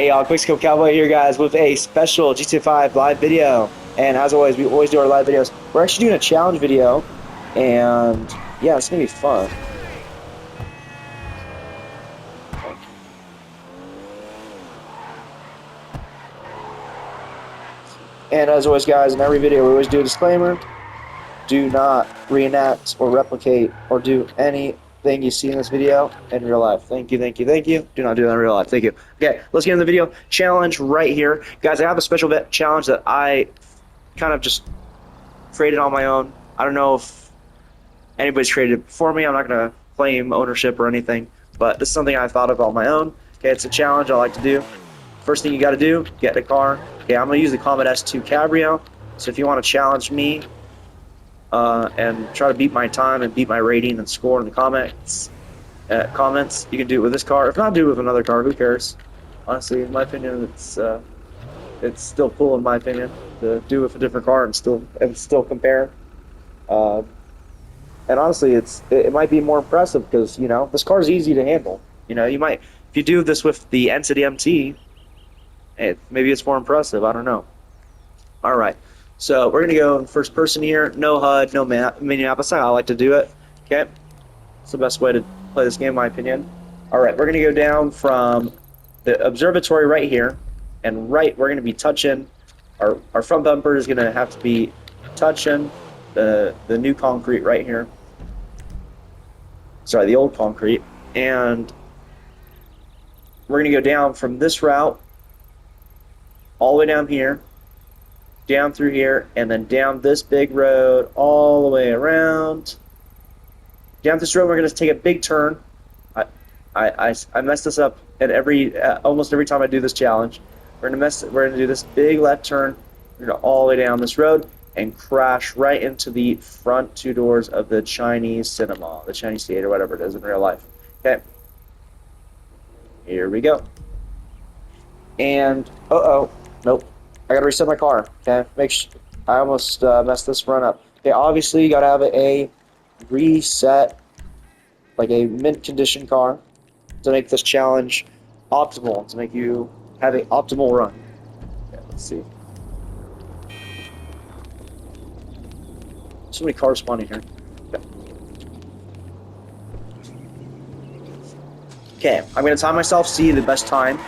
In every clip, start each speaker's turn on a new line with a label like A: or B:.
A: Hey y'all, Quick Scope Cowboy here, guys, with a special GTA 5 live video. And as always, we always do our live videos. We're actually doing a challenge video, and yeah, it's gonna be fun. And as always, guys, in every video, we always do a disclaimer: do not reenact or replicate or do anything you see in this video in real life. Thank you, thank you, thank you. Do not do that in real life. Thank you. Okay, let's get into the video. Challenge right here, guys. I have a special challenge that I kind of just created on my own. I don't know if anybody's created it before me. I'm not going to claim ownership or anything, but this is something I thought of on my own. Okay, it's a challenge I like to do. First thing you got to do, get a car. Okay, I'm going to use the Comet S2 Cabrio. So if you want to challenge me and try to beat my time and beat my rating and score in the comments, you can do it with this car. If not, do it with another car. Who cares? Honestly, in my opinion, it's still cool in my opinion to do it with a different car and still compare. And honestly, it might be more impressive because this car is easy to handle. You might, if you do this with the Entity MT, maybe it's more impressive. I don't know. All right, so we're gonna go in first person here. No HUD, no mini map. That's how I like to do it. Okay, it's the best way to play this game, in my opinion. All right, we're gonna go down from the observatory right here, and we're gonna be touching. Our front bumper is gonna have to be touching the new concrete right here. Sorry, the old concrete, and we're gonna go down from this route all the way down here, down through here, and then down this big road all the way around. Down this road, we're gonna take a big turn. I mess this up at almost every time I do this challenge. We're gonna do this big left turn. We're gonna all the way down this road and crash right into the front two doors of the Chinese cinema, the Chinese theater, whatever it is in real life. Okay. Here we go. And nope. I gotta reset my car. Okay, I almost messed this run up. Okay, obviously you gotta have a reset, like a mint condition car, to make this challenge optimal, to make you have an optimal run. Okay, let's see. So many cars spawning here. Okay, I'm gonna time myself, see the best time.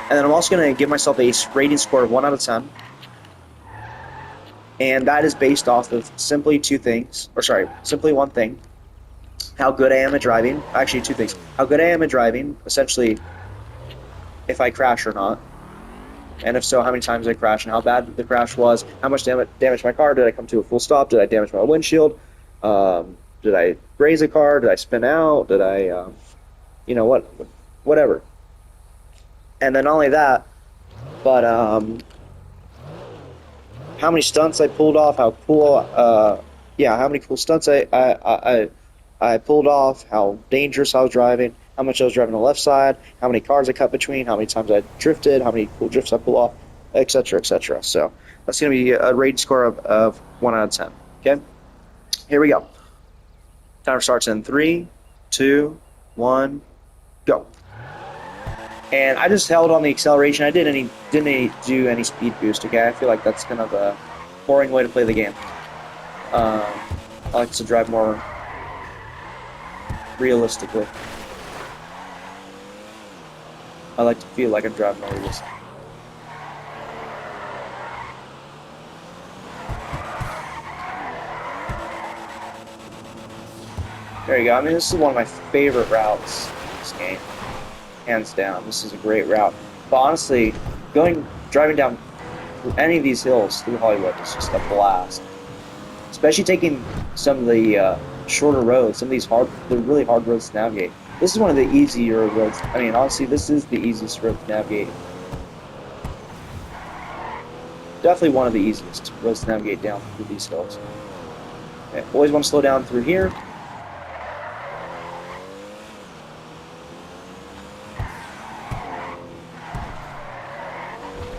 A: And then I'm also going to give myself a rating score of 1 out of 10. And that is based off of simply simply one thing. How good I am at driving. Actually, two things. How good I am at driving, essentially, if I crash or not. And if so, how many times I crashed and how bad the crash was. How much damage my car. Did I come to a full stop? Did I damage my windshield? Did I graze a car? Did I spin out? Did I, whatever. And then not only that, but how many stunts I pulled off, how many cool stunts I pulled off, how dangerous I was driving, how much I was driving on the left side, how many cars I cut between, how many times I drifted, how many cool drifts I pulled off, etc., etc. So that's going to be a rating score of 1 out of 10. Okay, here we go. Timer starts in 3, 2, 1, go. And I just held on the acceleration. I didn't do any speed boost. Okay, I feel like that's kind of a boring way to play the game. I like to drive more realistically. I like to feel like I'm driving more realistically. There you go. I mean, this is one of my favorite routes in this game. Hands down, this is a great route. But honestly, driving down any of these hills through Hollywood is just a blast. Especially taking some of the shorter roads, some of these really hard roads to navigate. This is one of the easier roads. I mean, honestly, this is the easiest road to navigate. Definitely one of the easiest roads to navigate down through these hills. Okay, always want to slow down through here.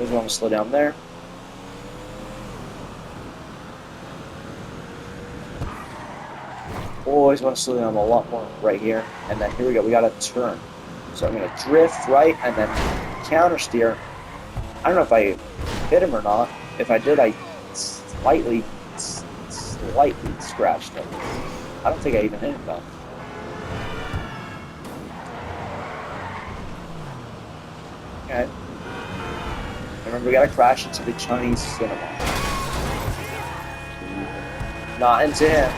A: Always want to slow down there. Always want to slow down a lot more right here. And then here we go. We got to turn. So I'm going to drift right and then counter steer. I don't know if I hit him or not. If I did, I slightly scratched him. I don't think I even hit him though. Okay. Remember, we gotta crash into the Chinese cinema. Not into him.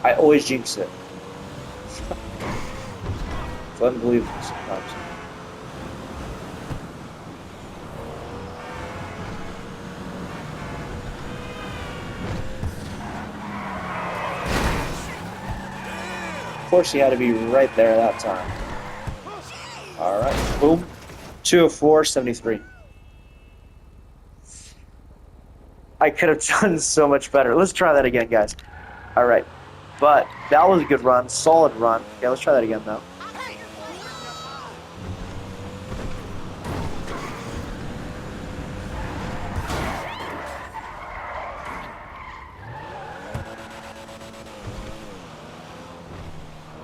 A: I always jinx it. It's unbelievable sometimes. Of course, he had to be right there that time. All right, boom. 204, 73. I could have done so much better. Let's try that again, guys. All right, but that was a good run, solid run. Yeah, let's try that again, though.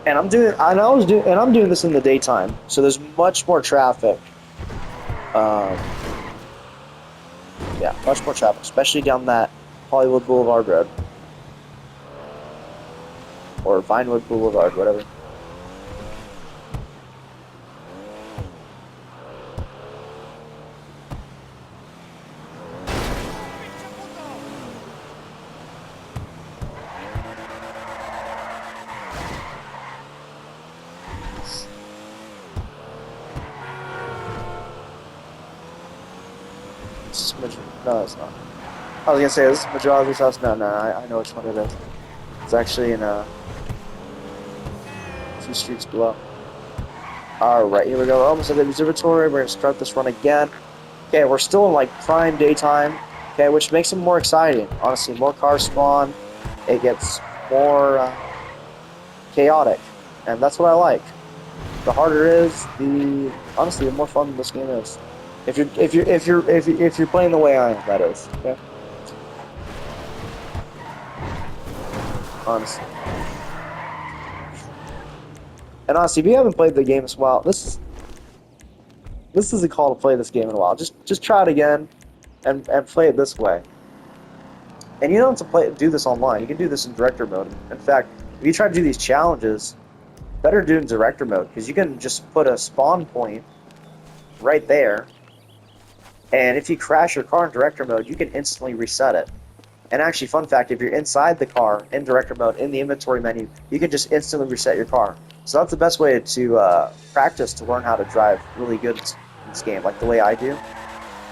A: And I'm doing this in the daytime, so there's much more traffic. Yeah, much more traffic, especially down that Hollywood Boulevard Road. Or Vinewood Boulevard, whatever. No, it's not. I was gonna say, is this Majali's house? No, I know which one it is. It's actually in a few streets below. Alright, here we go. We're almost at the observatory. We're gonna start this run again. Okay, we're still in like prime daytime. Okay, which makes it more exciting. Honestly, more cars spawn. It gets more chaotic, and that's what I like. The harder it is, honestly, the more fun this game is. If you're playing the way I am, that is. Okay. Honestly. And honestly, if you haven't played the game as well, this is a call to play this game in a while. Just try it again, and play it this way. And you don't have to do this online. You can do this in director mode. In fact, if you try to do these challenges, better do it in director mode, because you can just put a spawn point right there. And if you crash your car in director mode, you can instantly reset it. And actually, fun fact, if you're inside the car in director mode, in the inventory menu, you can just instantly reset your car. So that's the best way to practice to learn how to drive really good in this game, like the way I do.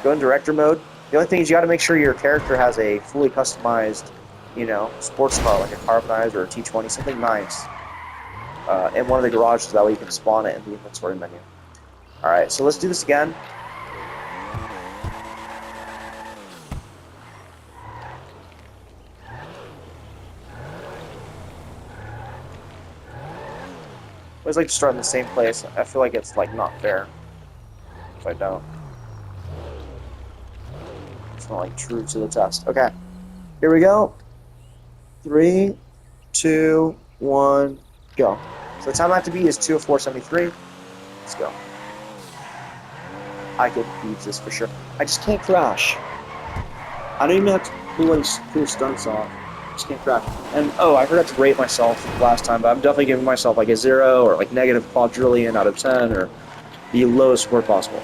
A: Go in director mode. The only thing is you got to make sure your character has a fully customized, sports car, like a Carbonizer or a T20, something nice, in one of the garages. That way you can spawn it in the inventory menu. Alright, so let's do this again. I always like to start in the same place. I feel like it's like not fair if I don't. It's not like true to the test. Okay, here we go. 3, 2, 1, go. So the time I have to beat is 2:04.73. Let's go. I could beat this for sure. I just can't crash. I don't even have to pull any cool stunts off. Just can't crash. And oh, I forgot to rate myself last time, but I'm definitely giving myself like a 0 or like negative quadrillion out of 10 or the lowest score possible.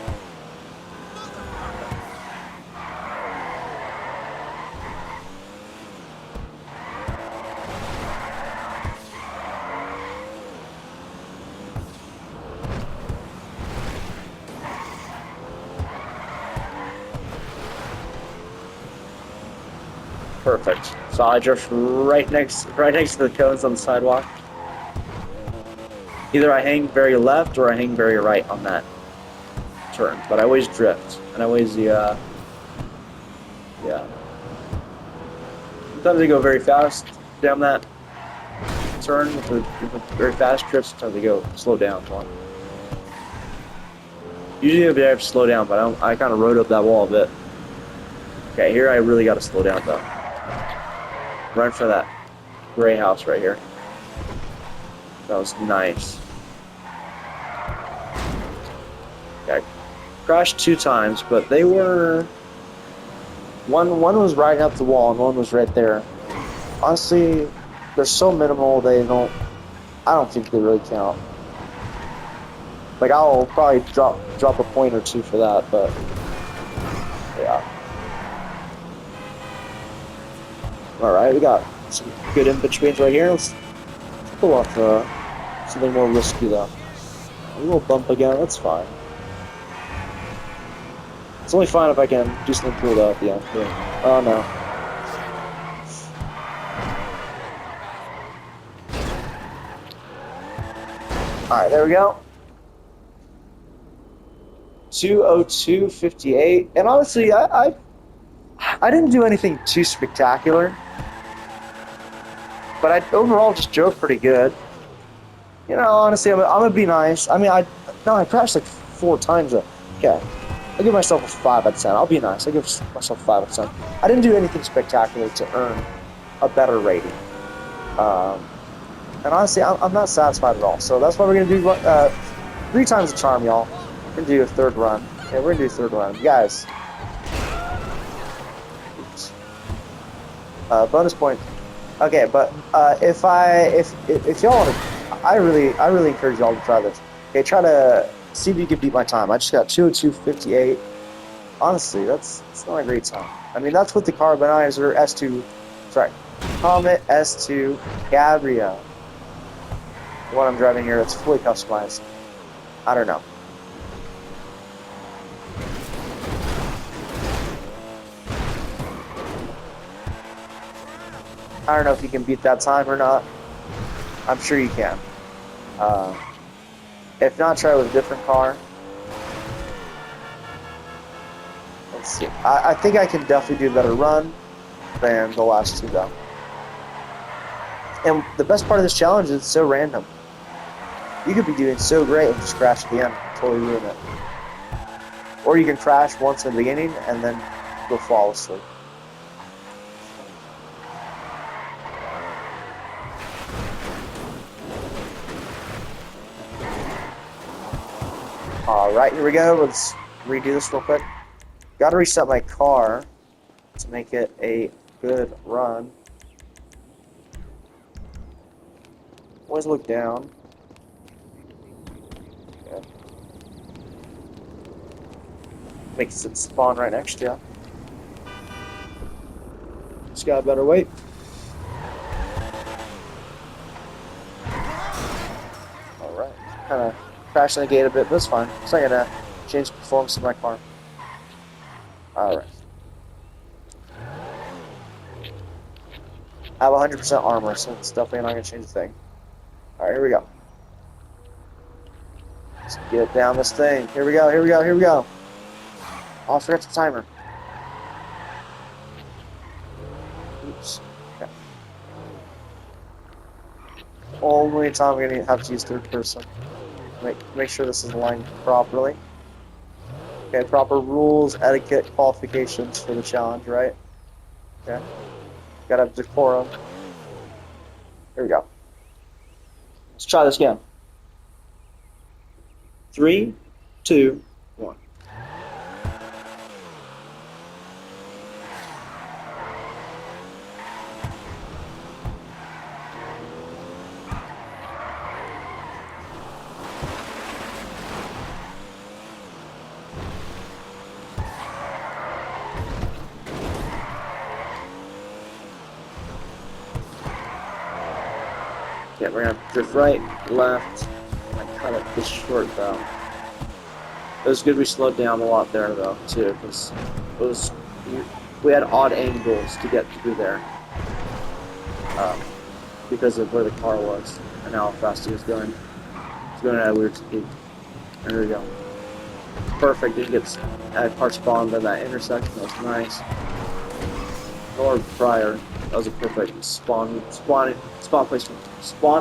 A: Perfect. So I drift right next to the cones on the sidewalk. Either I hang very left or I hang very right on that turn, but I always drift, and I always yeah. Sometimes I go very fast down that turn with a very fast drift. Sometimes I go slow down one. Usually I have to slow down, but I kind of rode up that wall a bit. Okay, here I really got to slow down though. Right for that gray house right here. That was nice. I crashed 2 times, but they were one was right up the wall and one was right there. Honestly, they're so minimal I don't think they really count. Like I'll probably drop a point or two for that, but yeah. All right, we got some good in-betweens right here. Let's pull off something more risky though. A little bump again, that's fine. It's only fine if I can do something cool though at the end. Yeah. Oh no. Alright, there we go. 2:02:58. And honestly, I didn't do anything too spectacular. But I overall just drove pretty good. You know, honestly, I'm gonna be nice. I mean, I crashed like 4 times. Okay. I'll give myself a 5 out of 10. I'll be nice. I'll give myself a 5 out of 10. I didn't do anything spectacular to earn a better rating. And honestly, I'm not satisfied at all. So that's why we're going to do 3 times the charm, y'all. We're going to do a 3rd run. Yeah, we're going to do a 3rd run. Guys. Oops. Bonus point. Okay, but if y'all want to, I really encourage y'all to try this. Okay, try to see if you can beat my time. I just got 2:02:58. Honestly, that's not a great time. I mean, that's with the Carbonizer S2. Sorry, Comet S2 Gabrielle. The one I'm driving here, it's fully customized. I don't know. I don't know if you can beat that time or not. I'm sure you can. If not, try with a different car. Let's see. I think I can definitely do a better run than the last 2, though. And the best part of this challenge is it's so random. You could be doing so great and just crash at the end, totally ruin it. Or you can crash once in the beginning and then go flawlessly. Alright, here we go. Let's redo this real quick. Gotta reset my car to make it a good run. Always look down. Okay. Makes it spawn right next to you. Just got a better weight. Alright. Kind of crashing the gate a bit, but it's fine. It's not gonna change the performance of my car. Alright. I have 100% armor, so it's definitely not gonna change a thing. Alright, here we go. Let's get down this thing. Here we go, here we go, here we go. Oh, I forgot the timer. Oops. Okay. Only time I'm gonna have to use 3rd person. Make sure this is aligned properly. Okay, proper rules, etiquette, qualifications for the challenge, right? Okay. Gotta have decorum. Here we go. Let's try this again. 3, 2, 1. Yeah, we're gonna drift right, left, and cut it this short though. It was good we slowed down a lot there though, too, because we had odd angles to get through there. Because of where the car was and how fast he was going. It's going at a weird speed. And there we go. Perfect, didn't get car spawned at that intersection, that was nice. Or prior, that was a perfect spawn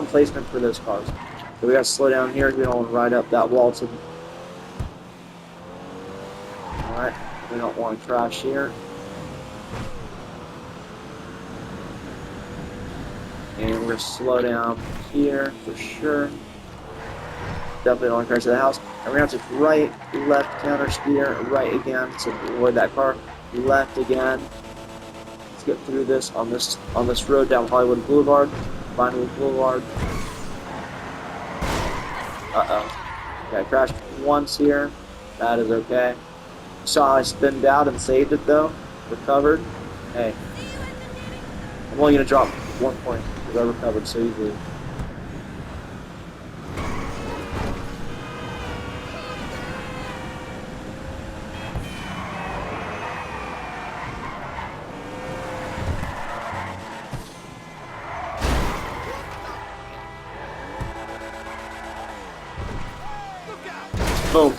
A: placement for those cars. So we gotta slow down here, we don't want to ride up that wall to alright, we don't want to crash here. And we're gonna slow down here for sure. definitely don't want to crash into the house. And we're going to have to right, left, counter steer, right again to avoid that car, left again. Let's get through this on this road down Hollywood Boulevard, Vinewood Boulevard. Uh-oh. Okay, I crashed once here. That is okay. Saw I spinned out and saved it though. Recovered. Hey. I'm only going to drop 1 point because I recovered so easily. Boom.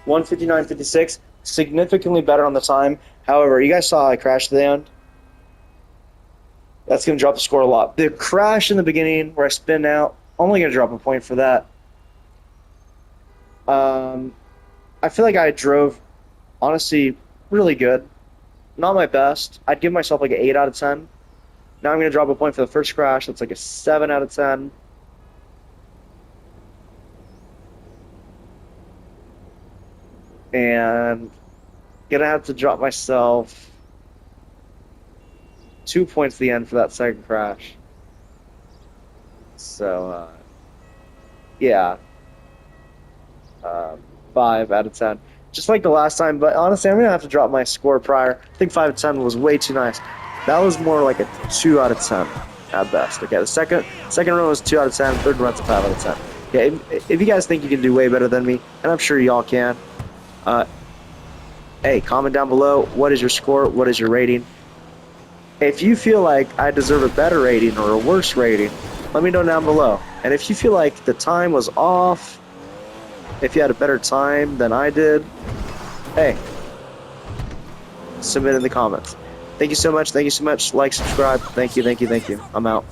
A: 1:59.56. Significantly better on the time. However, you guys saw I crashed at the end. That's going to drop the score a lot. The crash in the beginning where I spin out, only going to drop a point for that. I feel like I drove, honestly, really good. Not my best. I'd give myself like an 8 out of 10. Now I'm going to drop a point for the first crash. That's like a 7 out of 10. And going to have to drop myself 2 points at the end for that second crash. So, yeah. 5 out of 10. Just like the last time, but honestly, I'm going to have to drop my score prior. I think 5 out of 10 was way too nice. That was more like a 2 out of 10 at best. Okay, the second run was 2 out of 10, third run's a 5 out of 10. Okay, if you guys think you can do way better than me, and I'm sure y'all can, hey, comment down below, what is your score, what is your rating? If you feel like I deserve a better rating or a worse rating, let me know down below. And if you feel like the time was off, if you had a better time than I did, hey, submit in the comments. Thank you so much. Thank you so much. Like, subscribe. Thank you. I'm out.